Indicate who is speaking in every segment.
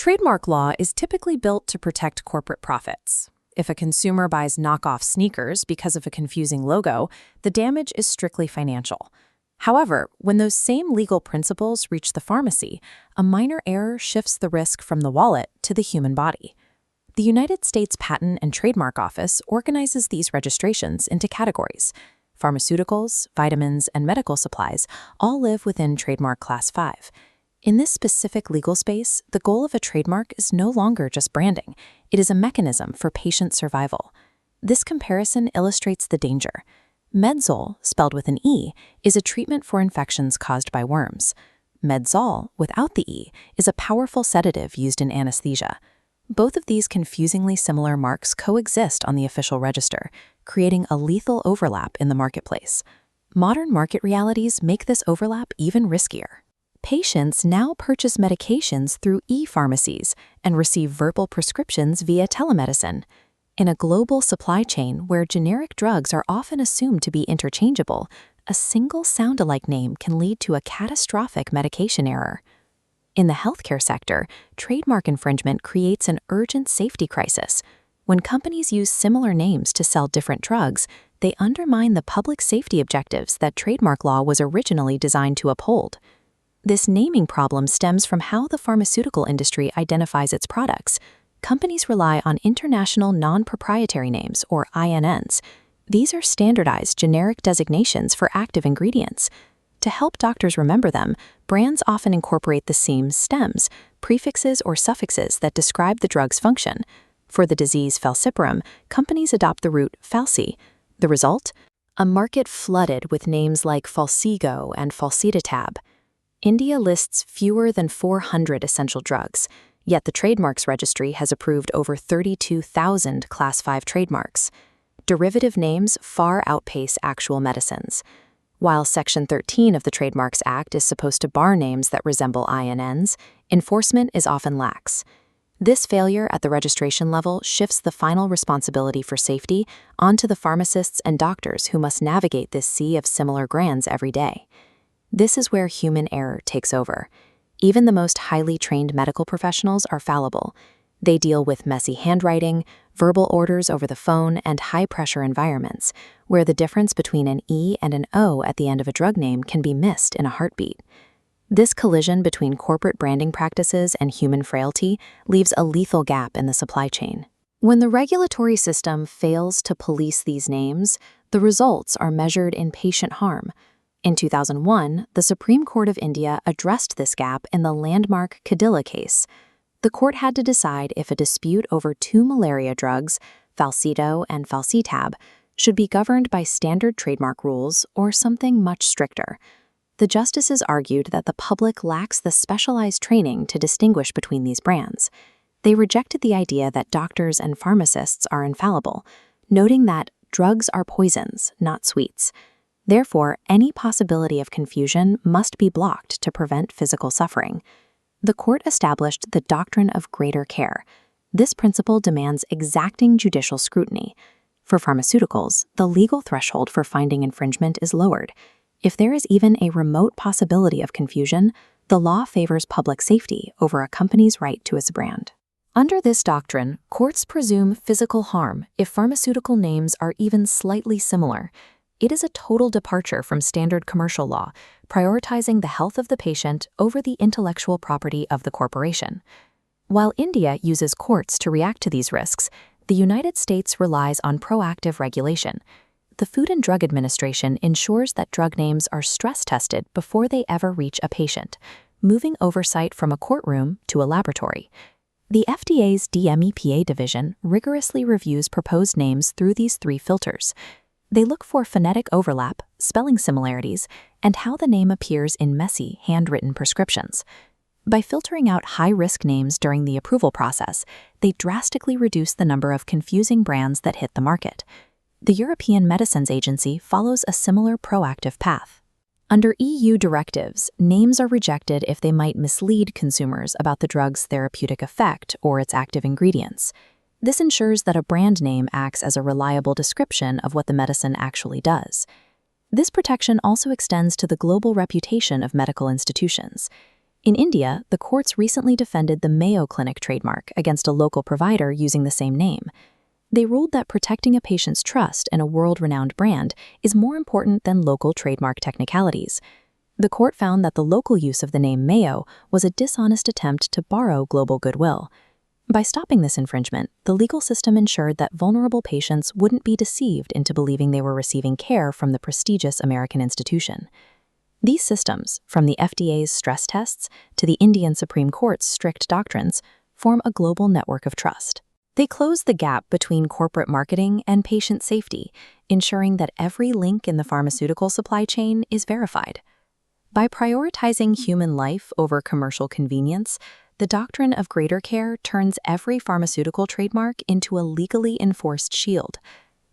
Speaker 1: Trademark law is typically built to protect corporate profits. If a consumer buys knockoff sneakers because of a confusing logo, the damage is strictly financial. However, when those same legal principles reach the pharmacy, a minor error shifts the risk from the wallet to the human body. The United States Patent and Trademark Office organizes these registrations into categories. Pharmaceuticals, vitamins, and medical supplies all live within Trademark Class 5. In this specific legal space, the goal of a trademark is no longer just branding. It is a mechanism for patient survival. This comparison illustrates the danger. Medzol, spelled with an E, is a treatment for infections caused by worms. Medzol, without the E, is a powerful sedative used in anesthesia. Both of these confusingly similar marks coexist on the official register, creating a lethal overlap in the marketplace. Modern market realities make this overlap even riskier. Patients now purchase medications through e-pharmacies and receive verbal prescriptions via telemedicine. In a global supply chain where generic drugs are often assumed to be interchangeable, a single sound-alike name can lead to a catastrophic medication error. In the healthcare sector, trademark infringement creates an urgent safety crisis. When companies use similar names to sell different drugs, they undermine the public safety objectives that trademark law was originally designed to uphold. This naming problem stems from how the pharmaceutical industry identifies its products. Companies rely on international non-proprietary names, or INNs. These are standardized generic designations for active ingredients. To help doctors remember them, brands often incorporate the same stems, prefixes, or suffixes that describe the drug's function. For the disease falciparum, companies adopt the root falsi. The result? A market flooded with names like Falsigo and Falsitatab. India lists fewer than 400 essential drugs, yet the Trademarks Registry has approved over 32,000 Class 5 trademarks. Derivative names far outpace actual medicines. While Section 13 of the Trademarks Act is supposed to bar names that resemble INNs, enforcement is often lax. This failure at the registration level shifts the final responsibility for safety onto the pharmacists and doctors who must navigate this sea of similar brands every day. This is where human error takes over. Even the most highly trained medical professionals are fallible. They deal with messy handwriting, verbal orders over the phone, and high-pressure environments, where the difference between an E and an O at the end of a drug name can be missed in a heartbeat. This collision between corporate branding practices and human frailty leaves a lethal gap in the supply chain. When the regulatory system fails to police these names, the results are measured in patient harm. In 2001, the Supreme Court of India addressed this gap in the landmark Cadila case. The court had to decide if a dispute over two malaria drugs, Falsito and Falsitab, should be governed by standard trademark rules or something much stricter. The justices argued that the public lacks the specialized training to distinguish between these brands. They rejected the idea that doctors and pharmacists are infallible, noting that drugs are poisons, not sweets. Therefore, any possibility of confusion must be blocked to prevent physical suffering. The court established the doctrine of greater care. This principle demands exacting judicial scrutiny. For pharmaceuticals, the legal threshold for finding infringement is lowered. If there is even a remote possibility of confusion, the law favors public safety over a company's right to its brand. Under this doctrine, courts presume physical harm if pharmaceutical names are even slightly similar. It is a total departure from standard commercial law, prioritizing the health of the patient over the intellectual property of the corporation. While India uses courts to react to these risks, the United States relies on proactive regulation. The Food and Drug Administration ensures that drug names are stress-tested before they ever reach a patient, moving oversight from a courtroom to a laboratory. The FDA's DMEPA division rigorously reviews proposed names through these three filters. They look for phonetic overlap, spelling similarities, and how the name appears in messy, handwritten prescriptions. By filtering out high-risk names during the approval process, they drastically reduce the number of confusing brands that hit the market. The European Medicines Agency follows a similar proactive path. Under EU directives, names are rejected if they might mislead consumers about the drug's therapeutic effect or its active ingredients. This ensures that a brand name acts as a reliable description of what the medicine actually does. This protection also extends to the global reputation of medical institutions. In India, the courts recently defended the Mayo Clinic trademark against a local provider using the same name. They ruled that protecting a patient's trust in a world-renowned brand is more important than local trademark technicalities. The court found that the local use of the name Mayo was a dishonest attempt to borrow global goodwill. By stopping this infringement, the legal system ensured that vulnerable patients wouldn't be deceived into believing they were receiving care from the prestigious American institution. These systems, from the FDA's stress tests to the Indian Supreme Court's strict doctrines, form a global network of trust. They close the gap between corporate marketing and patient safety, ensuring that every link in the pharmaceutical supply chain is verified. By prioritizing human life over commercial convenience, the doctrine of greater care turns every pharmaceutical trademark into a legally enforced shield.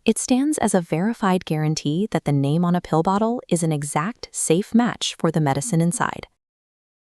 Speaker 1: It stands as a verified guarantee that the name on a pill bottle is an exact, safe match for the medicine inside.